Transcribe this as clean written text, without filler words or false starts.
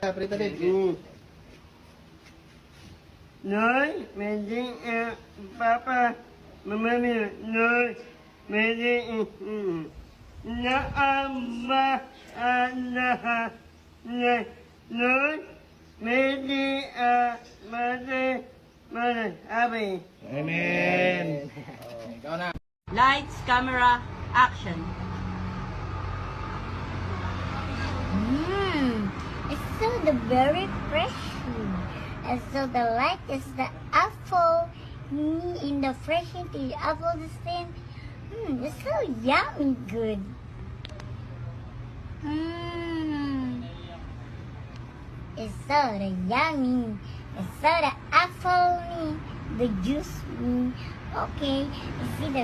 Prita din. Nói, magic, Papa, Mama, nói, magic, na ama, na, nói, magic, mother, abi. Amen. Ikaw na. Lights, camera, action. I saw the very fresh food. I saw the light is the apple. In the fresh the apple the same. It's so yummy good. It's so the yummy. It's so the apple me. The juice me. Okay, you see the